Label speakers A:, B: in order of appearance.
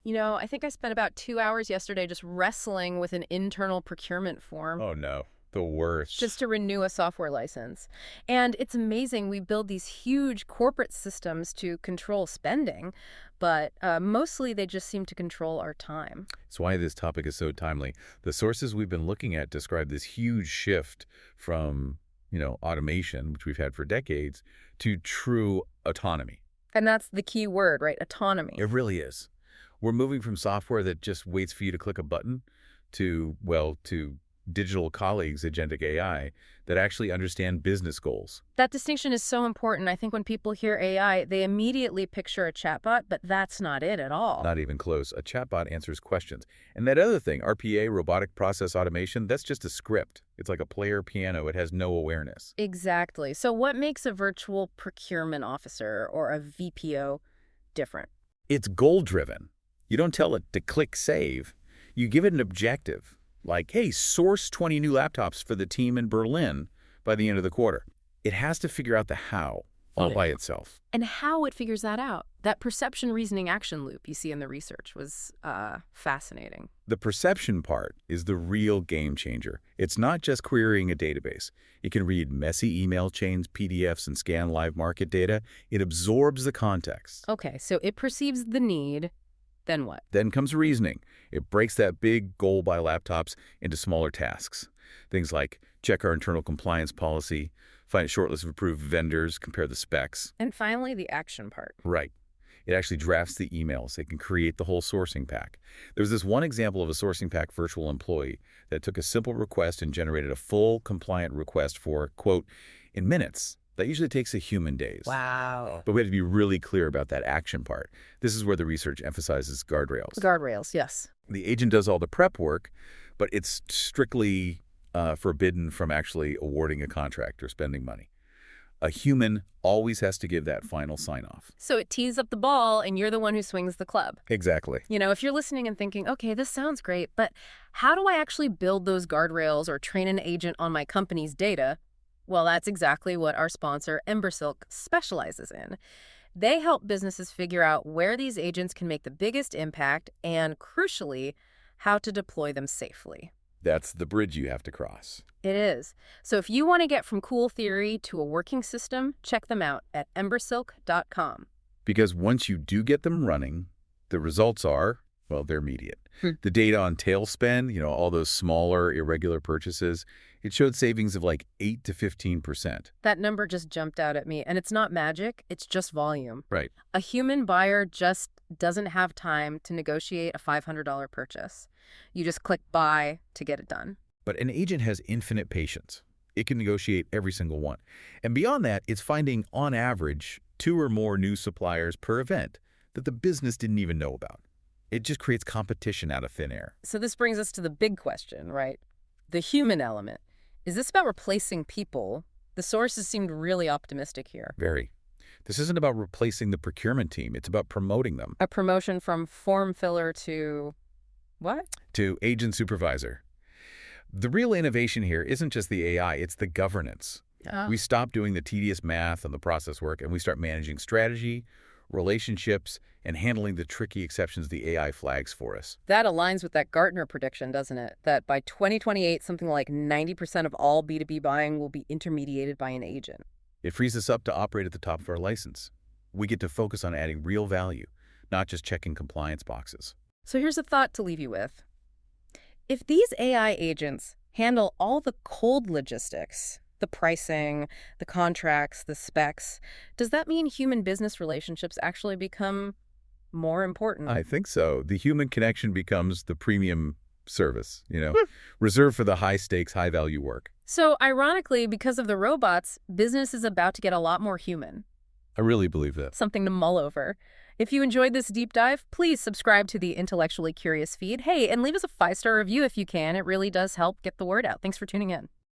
A: I think I spent about 2 hours yesterday just wrestling with an internal procurement form
B: Oh no, the
A: just
B: worst.
A: to renew a software license. And it's amazing. We build these huge corporate systems to control spending, but mostly they just seem to control our time.
B: It's why this topic is so timely. The sources we've been looking at describe this huge shift from, automation, which we've had for decades, to true autonomy.
A: And that's the key word, right? Autonomy.
B: It really is. We're moving from software that just waits for you to click a button to digital colleagues, agentic AI, that actually understand business goals.
A: That distinction is so important. I think when people hear AI, they immediately picture a chatbot, but that's not it at all.
B: Not even close. A chatbot answers questions. And that other thing, RPA, robotic process automation, that's just a script. It's like a player piano. It has no awareness.
A: Exactly. So what makes a virtual procurement officer or a VPO different?
B: It's goal-driven. You don't tell it to click save. You give it an objective, like, hey, source 20 new laptops for the team in Berlin by the end of the quarter. It has to figure out the how all by itself.
A: And how it figures that out. That perception reasoning action loop you see in the research was fascinating.
B: The perception part is the real game changer. It's not just querying a database. It can read messy email chains, PDFs, and scan live market data. It absorbs the context.
A: Okay, so it perceives the need, then what?
B: Then comes reasoning. It breaks that big goal by laptops into smaller tasks. Things like check our internal compliance policy, find a short list of approved vendors, compare the specs.
A: And finally, the action part.
B: Right. It actually drafts the emails. It can create the whole sourcing pack. There's this one example of a sourcing pack virtual employee that took a simple request and generated a full compliant request for, quote, in minutes. That usually takes a human days.
A: Wow.
B: But we have to be really clear about that action part. This is where the research emphasizes guardrails.
A: Guardrails, yes.
B: The agent does all the prep work, but it's strictly forbidden from actually awarding a contract or spending money. A human always has to give that final sign-off.
A: So it tees up the ball, and you're the one who swings the club.
B: Exactly.
A: If you're listening and thinking, okay, this sounds great, but how do I actually build those guardrails or train an agent on my company's data? Well, that's exactly what our sponsor, Embersilk, specializes in. They help businesses figure out where these agents can make the biggest impact and, crucially, how to deploy them safely.
B: That's the bridge you have to cross.
A: It is. So if you want to get from cool theory to a working system, check them out at embersilk.com.
B: Because once you do get them running, the results are, well, they're immediate. The data on tail spend, all those smaller, irregular purchases, it showed savings of like 8 to 15%.
A: That number just jumped out at me, and it's not magic, it's just volume.
B: Right.
A: A human buyer just doesn't have time to negotiate a $500 purchase. You just click buy to get it done.
B: But an agent has infinite patience. It can negotiate every single one. And beyond that, it's finding, on average, 2 or more new suppliers per event that the business didn't even know about. It just creates competition out of thin air.
A: So this brings us to the big question, right? The human element. Is this about replacing people? The sources seemed really optimistic here.
B: Very. This isn't about replacing the procurement team. It's about promoting them.
A: A promotion from form filler to what?
B: To agent supervisor. The real innovation here isn't just the AI, it's the governance. We stop doing the tedious math and the process work, and we start managing strategy, relationships, and handling the tricky exceptions the AI flags for us.
A: That aligns with that Gartner prediction, doesn't it? That by 2028, something like 90% of all B2B buying will be intermediated by an agent.
B: It frees us up to operate at the top of our license. We get to focus on adding real value, not just checking compliance boxes.
A: So here's a thought to leave you with. If these AI agents handle all the cold logistics, the pricing, the contracts, the specs, does that mean human business relationships actually become more important?
B: I think so. The human connection becomes the premium service, reserved for the high-stakes, high-value work.
A: So ironically, because of the robots, business is about to get a lot more human.
B: I really believe that.
A: Something to mull over. If you enjoyed this deep dive, please subscribe to the Intellectually Curious feed. Hey, and leave us a 5-star review if you can. It really does help get the word out. Thanks for tuning in.